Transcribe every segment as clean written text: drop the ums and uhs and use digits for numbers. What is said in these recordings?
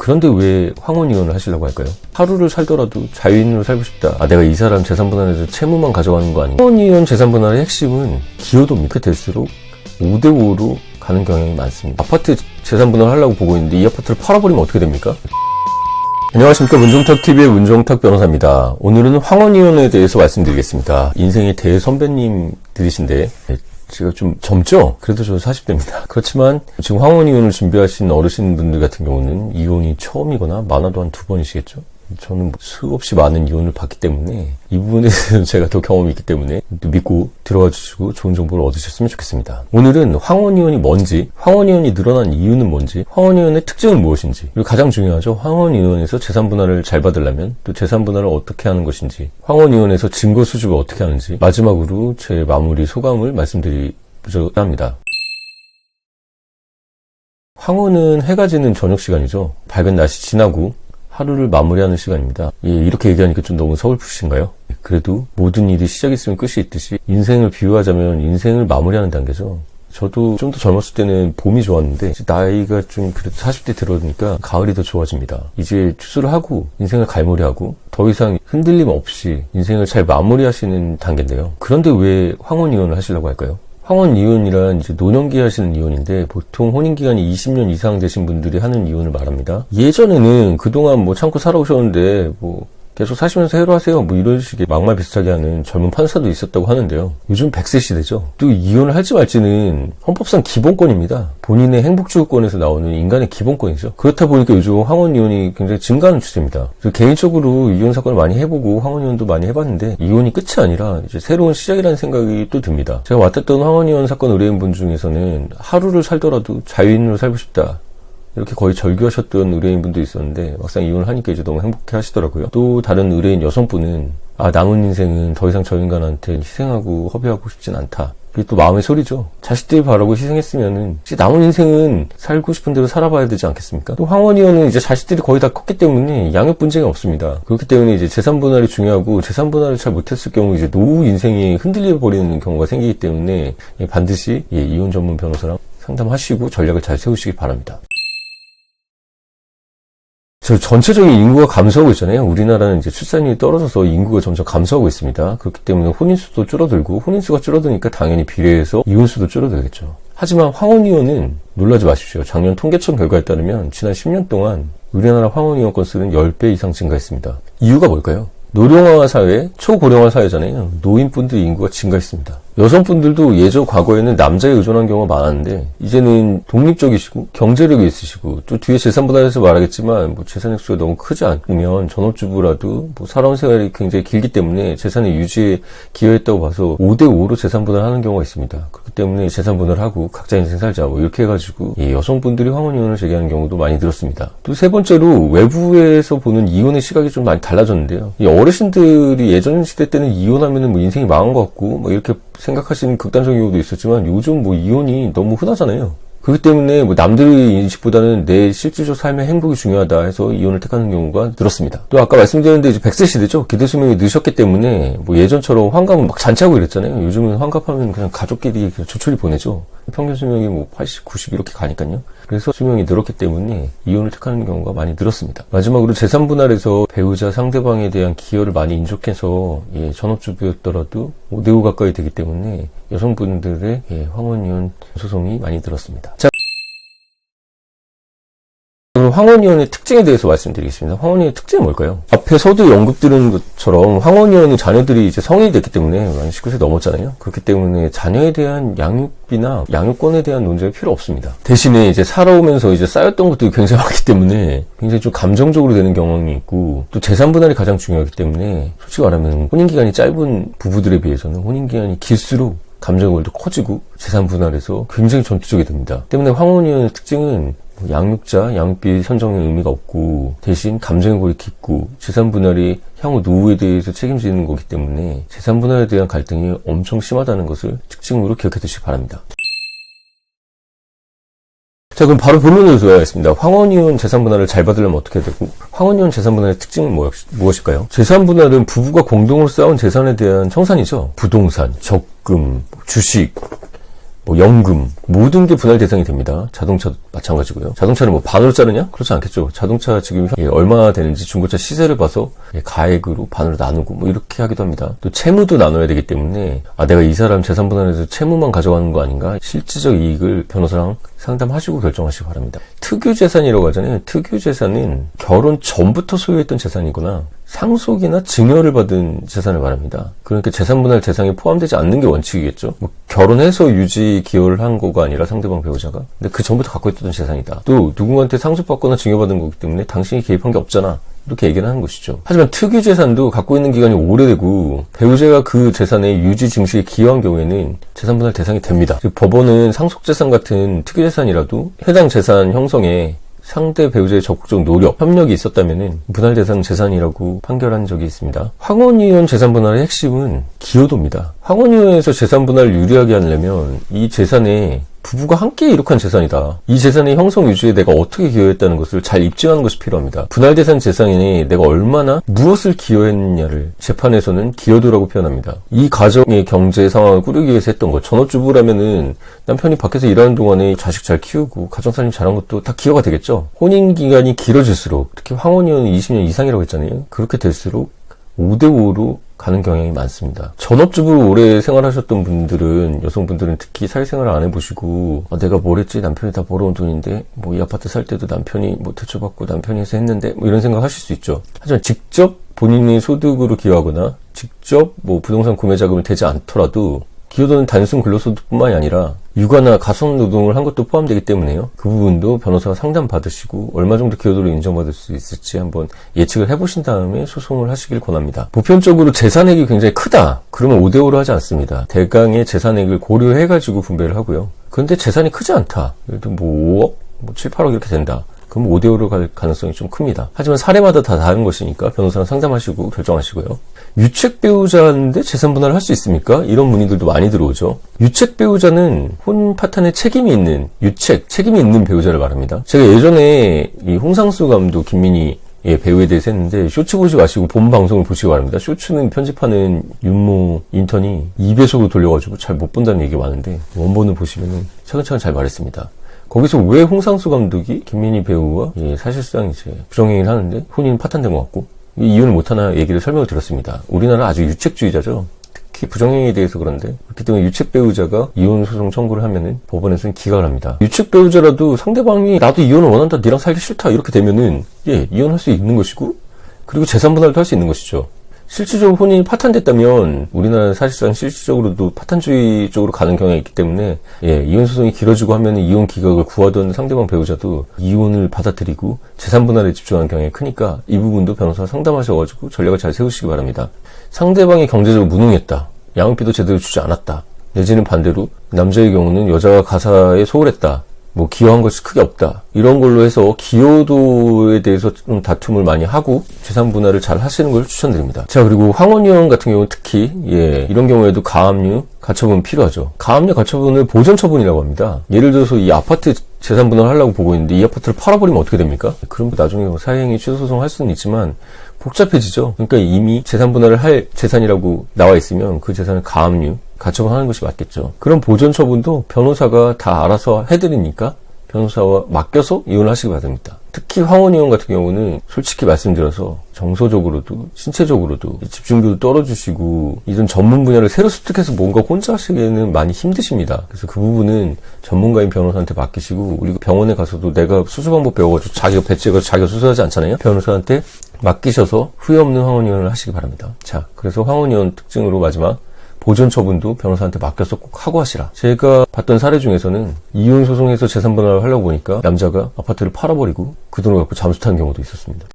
그런데 왜 황혼이혼을 하시려고 할까요? 하루를 살더라도 자유인으로 살고 싶다. 내가 이 사람 재산분할해서 채무만 가져가는 거 아닌가? 황혼이혼 재산분할의 핵심은 기여도입니다. 그렇게 될수록 5대5로 가는 경향이 많습니다. 아파트 재산분할 하려고 보고 있는데 이 아파트를 팔아버리면 어떻게 됩니까? 안녕하십니까. 문종탁TV의 문종탁 변호사입니다. 오늘은 황혼이혼에 대해서 말씀드리겠습니다. 인생의 대선배님들이신데 제가 좀 젊죠? 그래도 저 40대입니다. 그렇지만 지금 황혼이혼을 준비하신 어르신분들 같은 경우는 이혼이 처음이거나 많아도 한 2번이시겠죠? 저는 수없이 많은 이혼을 봤기 때문에 이 부분에 대해서는 제가 더 경험이 있기 때문에 믿고 들어와 주시고 좋은 정보를 얻으셨으면 좋겠습니다. 오늘은 황혼이혼이 뭔지, 황혼이혼이 늘어난 이유는 뭔지, 황혼이혼의 특징은 무엇인지, 그리고 가장 중요하죠. 황혼이혼에서 재산분할을 잘 받으려면 또 재산분할을 어떻게 하는 것인지, 황혼이혼에서 증거 수집을 어떻게 하는지, 마지막으로 제 마무리 소감을 말씀드리고자 합니다. 황혼은 해가 지는 저녁 시간이죠. 밝은 낮이 지나고 하루를 마무리하는 시간입니다. 이렇게 얘기하니까 좀 너무 서글프신가요? 그래도 모든 일이 시작이 있으면 끝이 있듯이 인생을 비유하자면 인생을 마무리하는 단계죠. 저도 좀 더 젊었을 때는 봄이 좋았는데 나이가 좀 그래도 40대 들어오니까 가을이 더 좋아집니다. 이제 추수를 하고 인생을 갈무리하고 더 이상 흔들림 없이 인생을 잘 마무리하시는 단계인데요. 그런데 왜 황혼이혼을 하시려고 할까요? 황혼이혼이란 이제 노년기 하시는 이혼인데 보통 혼인기간이 20년 이상 되신 분들이 하는 이혼을 말합니다. 예전에는 그동안 참고 살아오셨는데 계속 사시면서 해로하세요 이런 식의 막말 비슷하게 하는 젊은 판사도 있었다고 하는데요. 요즘 100세 시대죠. 또 이혼을 할지 말지는 헌법상 기본권입니다. 본인의 행복추구권에서 나오는 인간의 기본권이죠. 그렇다 보니까 요즘 황혼이혼이 굉장히 증가하는 추세입니다. 그래서 개인적으로 이혼 사건을 많이 해보고 황혼이혼도 많이 해봤는데 이혼이 끝이 아니라 이제 새로운 시작이라는 생각이 또 듭니다. 제가 맡았던 황혼이혼 사건 의뢰인분 중에서는 하루를 살더라도 자유인으로 살고 싶다, 이렇게 거의 절규하셨던 의뢰인분도 있었는데 막상 이혼을 하니까 이제 너무 행복해 하시더라고요. 또 다른 의뢰인 여성분은 남은 인생은 더 이상 저 인간한테 희생하고 허비하고 싶진 않다. 이게 또 마음의 소리죠. 자식들 바라고 희생했으면은 이제 남은 인생은 살고 싶은 대로 살아봐야 되지 않겠습니까? 또 황혼이혼은 이제 자식들이 거의 다 컸기 때문에 양육 분쟁이 없습니다. 그렇기 때문에 이제 재산분할이 중요하고 재산분할을 잘 못했을 경우 이제 노후 인생이 흔들려 버리는 경우가 생기기 때문에 반드시 이혼 전문 변호사랑 상담하시고 전략을 잘 세우시기 바랍니다. 전체적인 인구가 감소하고 있잖아요. 우리나라는 이제 출산율이 떨어져서 인구가 점점 감소하고 있습니다. 그렇기 때문에 혼인수도 줄어들고, 혼인수가 줄어드니까 당연히 비례해서 이혼수도 줄어들겠죠. 하지만 황혼이혼은 놀라지 마십시오. 작년 통계청 결과에 따르면 지난 10년 동안 우리나라 황혼이혼 건수는 10배 이상 증가했습니다. 이유가 뭘까요? 노령화 사회, 초고령화 사회잖아요. 노인분들 인구가 증가했습니다. 여성분들도 예전 과거에는 남자에 의존한 경우가 많았는데 이제는 독립적이시고 경제력이 있으시고 또 뒤에 재산분할에서 말하겠지만 재산 액수가 너무 크지 않으면 전업주부라도 살아온 생활이 굉장히 길기 때문에 재산의 유지에 기여했다고 봐서 5대5로 재산분할하는 경우가 있습니다. 그렇기 때문에 재산분할하고 각자 인생 살자 이렇게 해가지고 여성분들이 황혼이혼을 제기하는 경우도 많이 늘었습니다. 또 세 번째로 외부에서 보는 이혼의 시각이 좀 많이 달라졌는데요. 어르신들이 예전 시대 때는 이혼하면은 인생이 망한 것 같고 이렇게 생각하시는 극단적인 경우도 있었지만 요즘 이혼이 너무 흔하잖아요. 그렇기 때문에 남들의 인식보다는 내 실질적 삶의 행복이 중요하다 해서 이혼을 택하는 경우가 늘었습니다. 또 아까 말씀드렸는데 이제 100세 시대죠. 기대수명이 늦었기 때문에 예전처럼 환갑은 막 잔치하고 이랬잖아요. 요즘은 환갑하면 그냥 가족끼리 그냥 조촐히 보내죠. 평균 수명이 80, 90 이렇게 가니까요. 그래서 수명이 늘었기 때문에 이혼을 택하는 경우가 많이 늘었습니다. 마지막으로 재산분할에서 배우자 상대방에 대한 기여를 많이 인정해서 전업주부였더라도 5대5 가까이 되기 때문에 여성분들의 황혼이혼 소송이 많이 늘었습니다. 자, 그럼 황혼이혼의 특징에 대해서 말씀드리겠습니다. 황혼이혼의 특징은 뭘까요? 앞에서도 언급드린 것처럼 황혼이혼은 자녀들이 이제 성인이 됐기 때문에 만 19세 넘었잖아요. 그렇기 때문에 자녀에 대한 양육비나 양육권에 대한 논쟁이 필요 없습니다. 대신에 이제 살아오면서 이제 쌓였던 것들이 굉장히 많기 때문에 굉장히 좀 감정적으로 되는 경험이 있고 또 재산분할이 가장 중요하기 때문에 솔직히 말하면 혼인기간이 짧은 부부들에 비해서는 혼인기간이 길수록 감정이 더 커지고 재산분할에서 굉장히 전투적이 됩니다. 때문에 황혼이혼의 특징은 양육자, 양육비 선정의 의미가 없고 대신 감정의 골이 깊고 재산분할이 향후 노후에 대해서 책임지는 거기 때문에 재산분할에 대한 갈등이 엄청 심하다는 것을 특징으로 기억해 두시기 바랍니다. 자, 그럼 바로 본론으로 들어가겠습니다. 황혼이혼 재산분할을 잘 받으려면 어떻게 되고 황혼이혼 재산분할의 특징은 무엇일까요? 재산분할은 부부가 공동으로 쌓은 재산에 대한 청산이죠. 부동산, 적금, 주식 뭐 연금, 모든 게 분할 대상이 됩니다. 자동차도 마찬가지고요. 자동차를 뭐 반으로 자르냐? 그렇지 않겠죠. 자동차 지금 얼마나 되는지 중고차 시세를 봐서 가액으로 반으로 나누고 뭐 이렇게 하기도 합니다. 또 채무도 나눠야 되기 때문에 내가 이 사람 재산 분할해서 채무만 가져가는 거 아닌가? 실질적 이익을 변호사랑 상담하시고 결정하시기 바랍니다. 특유재산이라고 하잖아요. 특유재산은 결혼 전부터 소유했던 재산이거나 상속이나 증여를 받은 재산을 말합니다. 그러니까 재산분할 대상에 포함되지 않는 게 원칙이겠죠. 뭐 결혼해서 유지 기여를 한 거가 아니라 상대방 배우자가, 근데 그 전부터 갖고 있던 재산이다. 또 누군가한테 상속받거나 증여받은 거기 때문에 당신이 개입한 게 없잖아, 이렇게 얘기를 하는 것이죠. 하지만 특유재산도 갖고 있는 기간이 오래되고 배우자가 그 재산의 유지 증식에 기여한 경우에는 재산분할 대상이 됩니다. 즉 법원은 상속재산 같은 특유재산이라도 해당 재산 형성에 상대 배우자의 적극적 노력, 협력이 있었다면 분할 대상 재산이라고 판결한 적이 있습니다. 황혼이혼 재산 분할의 핵심은 기여도입니다. 황혼이혼에서 재산 분할을 유리하게 하려면 이 재산에 부부가 함께 이룩한 재산이다, 이 재산의 형성 유지에 내가 어떻게 기여했다는 것을 잘 입증하는 것이 필요합니다. 분할 대상 재산에 내가 얼마나 무엇을 기여했느냐를 재판에서는 기여도라고 표현합니다. 이 가정의 경제 상황을 꾸리기 위해서 했던 것, 전업주부라면은 남편이 밖에서 일하는 동안에 자식 잘 키우고 가정살림 잘한 것도 다 기여가 되겠죠. 혼인기간이 길어질수록, 특히 황혼이혼은 20년 이상이라고 했잖아요. 그렇게 될수록 5대5로 가는 경향이 많습니다. 전업주부로 오래 생활하셨던 분들은, 여성분들은 특히 사회생활을 안 해보시고 내가 뭘 했지, 남편이 다 벌어온 돈인데 뭐 이 아파트 살 때도 남편이 뭐 대출받고 남편이 해서 했는데 뭐 이런 생각 하실 수 있죠. 하지만 직접 본인의 소득으로 기여하거나 직접 뭐 부동산 구매 자금을 대지 않더라도 기여도는 단순 근로소득뿐만이 아니라 육아나 가성노동을 한 것도 포함되기 때문에요. 그 부분도 변호사가 상담 받으시고 얼마 정도 기여도를 인정받을 수 있을지 한번 예측을 해보신 다음에 소송을 하시길 권합니다. 보편적으로 재산액이 굉장히 크다, 그러면 5대5로 하지 않습니다. 대강의 재산액을 고려해가지고 분배를 하고요. 그런데 재산이 크지 않다, 예를 들어 뭐 5억, 뭐 7, 8억 이렇게 된다, 그럼 5대5로 갈 가능성이 좀 큽니다. 하지만 사례마다 다 다른 것이니까 변호사랑 상담하시고 결정하시고요. 유책 배우자인데 재산 분할을 할 수 있습니까? 이런 문의들도 많이 들어오죠. 유책 배우자는 혼 파탄에 책임이 있는, 책임이 있는 배우자를 말합니다. 제가 예전에 이 홍상수 감독, 김민희 배우에 대해서 했는데, 쇼츠 보지 마시고 본 방송을 보시기 바랍니다. 쇼츠는 편집하는 윤모 인턴이 2배속으로 돌려가지고 잘 못 본다는 얘기가 많은데, 원본을 보시면은 차근차근 잘 말했습니다. 거기서 왜 홍상수 감독이 김민희 배우와 사실상 이제 부정행위를 하는데 혼인 파탄된 것 같고 이혼을 못하나 얘기를 설명을 들었습니다. 우리나라 아주 유책주의자죠. 특히 부정행위에 대해서 그런데, 그렇기 때문에 유책 배우자가 이혼 소송 청구를 하면은 법원에서는 기각을 합니다. 유책 배우자라도 상대방이 나도 이혼을 원한다, 니랑 살기 싫다 이렇게 되면은 이혼할 수 있는 것이고, 그리고 재산 분할도 할 수 있는 것이죠. 실질적으로 혼인이 파탄됐다면 우리나라는 사실상 실질적으로도 파탄주의 쪽으로 가는 경향이 있기 때문에 이혼 소송이 길어지고 하면 이혼 기각을 구하던 상대방 배우자도 이혼을 받아들이고 재산 분할에 집중하는 경향이 크니까 이 부분도 변호사가 상담하셔가지고 전략을 잘 세우시기 바랍니다. 상대방이 경제적으로 무능했다, 양육비도 제대로 주지 않았다, 내지는 반대로 남자의 경우는 여자가 가사에 소홀했다, 뭐 기여한 것이 크게 없다, 이런 걸로 해서 기여도에 대해서 좀 다툼을 많이 하고 재산 분할을 잘 하시는 걸 추천드립니다. 자, 그리고 황혼이혼 같은 경우는 특히 이런 경우에도 가압류, 가처분 필요하죠. 가압류, 가처분을 보전처분이라고 합니다. 예를 들어서 이 아파트 재산 분할을 하려고 보고 있는데 이 아파트를 팔아버리면 어떻게 됩니까? 그럼 나중에 사회행위 취소소송 할 수는 있지만 복잡해지죠. 그러니까 이미 재산 분할을 할 재산이라고 나와 있으면 그 재산을 가압류, 가처분하는 것이 맞겠죠. 그런 보전 처분도 변호사가 다 알아서 해드리니까 변호사와 맡겨서 이혼하시기 바랍니다. 특히 황혼이혼 같은 경우는 솔직히 말씀드려서 정서적으로도 신체적으로도 집중도도 떨어지시고 이런 전문 분야를 새로 습득해서 뭔가 혼자 하시기에는 많이 힘드십니다. 그래서 그 부분은 전문가인 변호사한테 맡기시고, 우리 병원에 가서도 내가 수술 방법 배워가지고 자기가 배치해가지고 자기가 수술하지 않잖아요. 변호사한테 맡기셔서 후회 없는 황혼이혼을 하시기 바랍니다. 자, 그래서 황혼이혼 특징으로 마지막 보존 처분도 변호사한테 맡겨서 꼭 하고 하시라. 제가 봤던 사례 중에서는 이혼 소송에서 재산 분할을 하려고 보니까 남자가 아파트를 팔아버리고 그 돈을 갖고 잠수 탄 경우도 있었습니다.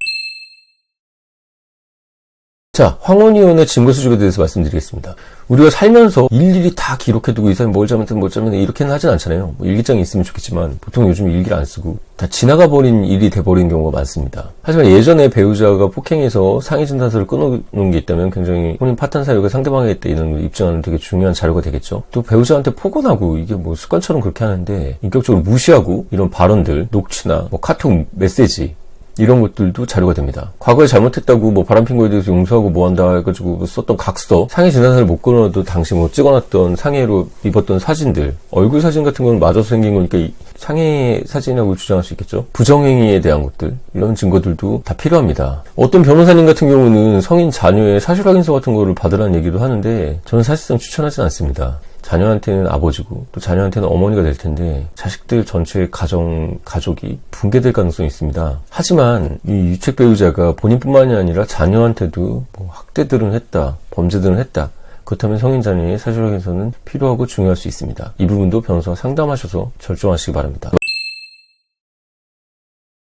자, 황혼이혼의 증거 수집에 대해서 말씀드리겠습니다. 우리가 살면서 일일이 다 기록해두고 이 사람이 뭘 잘못했든 뭘 잘못했든 이렇게는 하진 않잖아요. 뭐 일기장이 있으면 좋겠지만 보통 요즘 일기를 안 쓰고 다 지나가버린 일이 돼버린 경우가 많습니다. 하지만 예전에 배우자가 폭행해서 상해진단서를 끊어놓은 게 있다면 굉장히 혼인 파탄 사유가 상대방에 있다 이런 걸 입증하는 되게 중요한 자료가 되겠죠. 또 배우자한테 폭언하고 이게 뭐 습관처럼 그렇게 하는데 인격적으로 무시하고 이런 발언들, 녹취나 뭐 카톡 메시지 이런 것들도 자료가 됩니다. 과거에 잘못했다고 뭐 바람핀 거에 대해서 용서하고 뭐 한다 해가지고 썼던 각서, 상해 진단서를 못 끊어도 당시 뭐 찍어놨던 상해로 입었던 사진들, 얼굴 사진 같은 건 맞아서 생긴 거니까 상해 사진이라고 주장할 수 있겠죠. 부정행위에 대한 것들, 이런 증거들도 다 필요합니다. 어떤 변호사님 같은 경우는 성인 자녀의 사실 확인서 같은 거를 받으라는 얘기도 하는데 저는 사실상 추천하진 않습니다. 자녀한테는 아버지고 또 자녀한테는 어머니가 될 텐데 자식들 전체의 가족이 붕괴될 가능성이 있습니다. 하지만 이 유책 배우자가 본인뿐만이 아니라 자녀한테도 뭐 학대들은 했다, 범죄들은 했다. 그렇다면 성인 자녀의 사실 확인서는 필요하고 중요할 수 있습니다. 이 부분도 변호사와 상담하셔서 결정하시기 바랍니다.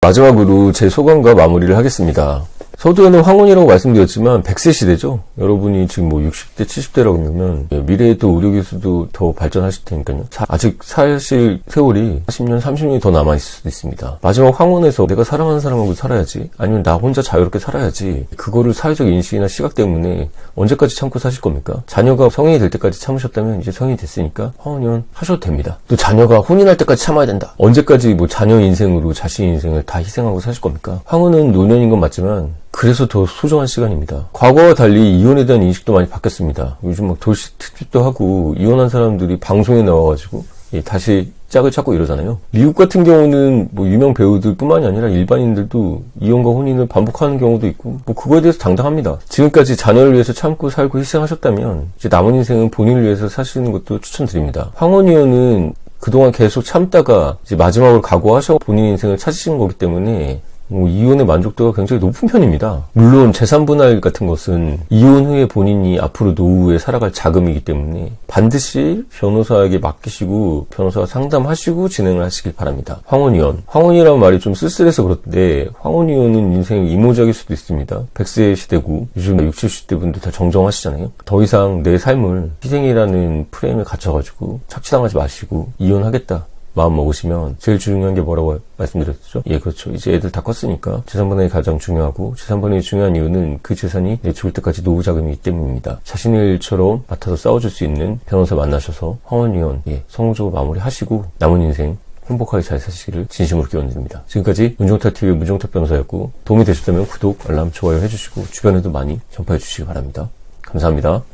마지막으로 제 소감과 마무리를 하겠습니다. 서두에는 황혼이라고 말씀드렸지만 100세 시대죠. 여러분이 지금 뭐 60대, 70대라고 하면 미래에 또 의료기술도 더 발전하실 테니까요. 아직 사실 세월이 40년, 30년이 더 남아있을 수도 있습니다. 마지막 황혼에서 내가 사랑하는 사람하고 살아야지, 아니면 나 혼자 자유롭게 살아야지, 그거를 사회적 인식이나 시각 때문에 언제까지 참고 사실 겁니까? 자녀가 성인이 될 때까지 참으셨다면 이제 성인이 됐으니까 황혼이혼 하셔도 됩니다. 또 자녀가 혼인할 때까지 참아야 된다. 언제까지 뭐 자녀 인생으로 자신 인생을 다 희생하고 사실 겁니까? 황혼은 노년인 건 맞지만 그래서 더 소중한 시간입니다. 과거와 달리 이혼에 대한 인식도 많이 바뀌었습니다. 요즘 막 돌시 특집도 하고 이혼한 사람들이 방송에 나와가지고 다시 짝을 찾고 이러잖아요. 미국 같은 경우는 뭐 유명 배우들 뿐만이 아니라 일반인들도 이혼과 혼인을 반복하는 경우도 있고 뭐 그거에 대해서 당당합니다. 지금까지 자녀를 위해서 참고 살고 희생하셨다면 이제 남은 인생은 본인을 위해서 사시는 것도 추천드립니다. 황혼이혼은 그동안 계속 참다가 이제 마지막으로 각오하셔 본인 인생을 찾으시는 거기 때문에 이혼의 만족도가 굉장히 높은 편입니다. 물론 재산 분할 같은 것은 이혼 후에 본인이 앞으로 노후에 살아갈 자금이기 때문에 반드시 변호사에게 맡기시고 변호사와 상담하시고 진행을 하시길 바랍니다. 황혼이혼. 황혼이라는 말이 좀 쓸쓸해서 그렇던데 황혼이혼은 인생의 이모작일 수도 있습니다. 100세 시대고 요즘 60, 70대 분들 다 정정하시잖아요. 더 이상 내 삶을 희생이라는 프레임에 갇혀가지고 착취당하지 마시고 이혼하겠다 마음 먹으시면 제일 중요한 게 뭐라고 말씀드렸죠? 예, 그렇죠. 이제 애들 다 컸으니까 재산 분할이 가장 중요하고 재산 분할이 중요한 이유는 그 재산이 내 죽을 때까지 노후 자금이기 때문입니다. 자신의 일처럼 맡아서 싸워줄 수 있는 변호사 만나셔서 황혼이혼 성공적으로 마무리하시고 남은 인생 행복하게 잘 사시기를 진심으로 기원드립니다. 지금까지 문종탁TV의 문종탁 변호사였고 도움이 되셨다면 구독, 알람, 좋아요 해주시고 주변에도 많이 전파해 주시기 바랍니다. 감사합니다.